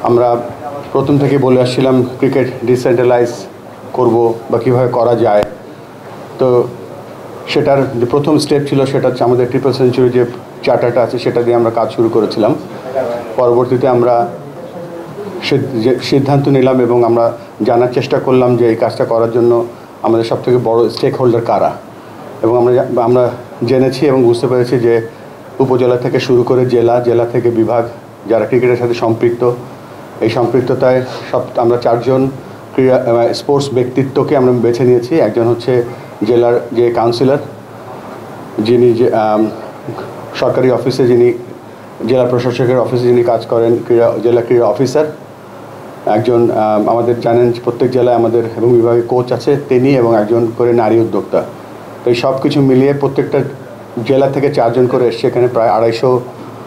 আমরা প্রথম থেকে বলে আসছিলাম ক্রিকেট ডিসেন্ট্রালাইজ করব বা কীভাবে করা যায়। তো সেটার যে প্রথম স্টেপ ছিল সেটা হচ্ছে আমাদের ট্রিপল সেঞ্চুরি যে চার্টারটা আছে সেটা দিয়ে আমরা কাজ শুরু করেছিলাম। পরবর্তীতে আমরা সিদ্ধান্ত নিলাম এবং আমরা জানার চেষ্টা করলাম যে এই কাজটা করার জন্য আমাদের সবথেকে বড় স্টেক হোল্ডার কারা, এবং আমরা জেনেছি এবং বুঝতে পেরেছি যে উপজেলা থেকে শুরু করে জেলা থেকে বিভাগ যারা ক্রিকেটের সাথে সম্পৃক্ত, এই সম্পৃক্ততায় আমরা 4 জন ক্রীড়া স্পোর্টস ব্যক্তিত্বকে আমরা বেছে নিয়েছি। একজন হচ্ছে জেলার যে কাউন্সিলর, যিনি সরকারি অফিসে যিনি জেলা প্রশাসকের অফিসে যিনি কাজ করেন, জেলা ক্রীড়া অফিসার একজন, আমাদের জানেন প্রত্যেক জেলায় আমাদের এবং বিভাগে কোচ আছে তিনি, এবং একজন করে নারী উদ্যোক্তা। তো এই সব কিছু মিলিয়ে প্রত্যেকটা জেলা থেকে 4 জন করে এসছে। এখানে প্রায় 250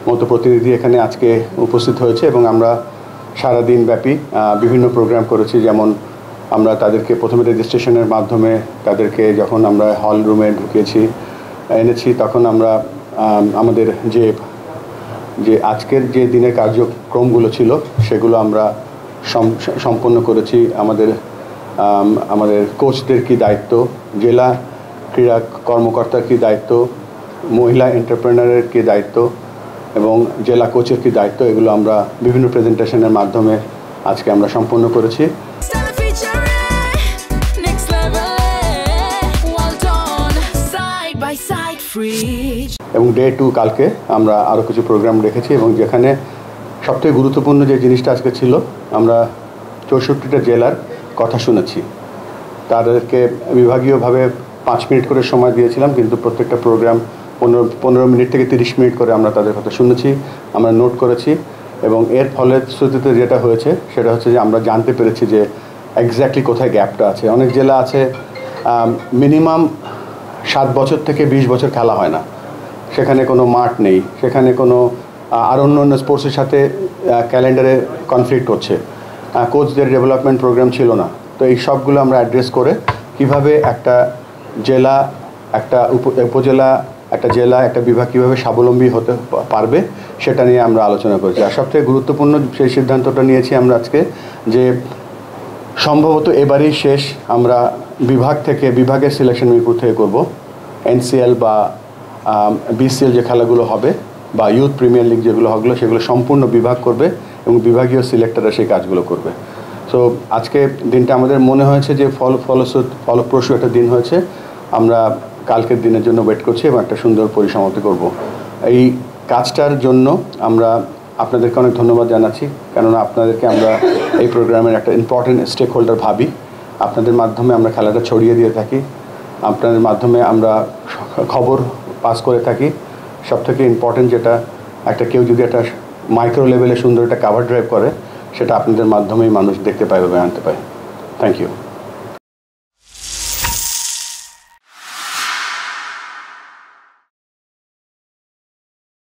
মতো প্রতিনিধি এখানে আজকে উপস্থিত হয়েছে এবং আমরা সারাদিন ব্যাপী বিভিন্ন প্রোগ্রাম করেছি। যেমন আমরা তাদেরকে প্রথমে রেজিস্ট্রেশনের মাধ্যমে তাদেরকে যখন আমরা হল রুমে এনেছি তখন আমরা আমাদের যে আজকের যে দিনের কার্যক্রমগুলো ছিল সেগুলো আমরা সম্পন্ন করেছি। আমাদের কোচদের কী দায়িত্ব, জেলা ক্রীড়া কর্মকর্তার কী দায়িত্ব, মহিলা এন্টারপ্রেনারের কী দায়িত্ব এবং জেলা কোচের কী দায়িত্ব, এগুলো আমরা বিভিন্ন প্রেজেন্টেশনের মাধ্যমে আজকে আমরা সম্পন্ন করেছি। এবং ডে 2 কালকে আমরা আরও কিছু প্রোগ্রাম রেখেছি এবং যেখানে সবথেকে গুরুত্বপূর্ণ যে জিনিসটা আজকে ছিল, আমরা 64টা জেলার কথা শুনেছি। তাদেরকে বিভাগীয়ভাবে 5 মিনিট করে সময় দিয়েছিলাম, কিন্তু প্রত্যেকটা প্রোগ্রাম 15 মিনিট থেকে 30 মিনিট করে আমরা তাদের কথা শুনেছি, আমরা নোট করেছি। এবং এর ফলশ্রুতিতে যেটা হয়েছে সেটা হচ্ছে যে আমরা জানতে পেরেছি যে এক্স্যাক্টলি কোথায় গ্যাপটা আছে। অনেক জেলা আছে মিনিমাম 7 বছর থেকে 20 বছর খেলা হয় না, সেখানে কোনো মাঠ নেই, সেখানে কোনো আর অন্য স্পোর্টসের সাথে ক্যালেন্ডারে কনফ্লিক্ট হচ্ছে, কোচদের ডেভেলপমেন্ট প্রোগ্রাম ছিল না। তো এই সবগুলো আমরা অ্যাড্রেস করে কিভাবে একটা জেলা, একটা উপজেলা, একটা জেলা, একটা বিভাগ কীভাবে স্বাবলম্বী হতে পারবে সেটা নিয়ে আমরা আলোচনা করেছি। আর সবথেকে গুরুত্বপূর্ণ সেই সিদ্ধান্তটা নিয়েছি আমরা আজকে যে সম্ভবত এবারেই শেষ আমরা বিভাগের সিলেকশন মিরপুর থেকে করব। এনসিএল বা বিসিএল যে খেলাগুলো হবে বা ইউথ প্রিমিয়ার লিগ যেগুলো হবে সেগুলো সম্পূর্ণ বিভাগ করবে এবং বিভাগীয় সিলেক্টররা সেই কাজগুলো করবে। সো আজকে দিনটা আমাদের মনে হয়েছে যে ফলপ্রসূ একটা দিন হয়েছে। আমরা কালকের দিনের জন্য ওয়েট করছি এবং একটা সুন্দর পরিসমাপ্তি করব। এই কাজটার জন্য আমরা আপনাদেরকে অনেক ধন্যবাদ জানাচ্ছি, কেননা আপনাদেরকে আমরা এই প্রোগ্রামের একটা ইম্পর্টেন্ট স্টেক হোল্ডার ভাবি। আপনাদের মাধ্যমে আমরা খেলাটা ছড়িয়ে দিয়ে থাকি, আপনাদের মাধ্যমে আমরা খবর পাস করে থাকি। সবথেকে ইম্পর্টেন্ট যেটা, কেউ যদি একটা মাইক্রো লেভেলে সুন্দর একটা কাভার ড্রাইভ করে, সেটা আপনাদের মাধ্যমেই মানুষ দেখতে পায় বা জানতে পায়। Thank you.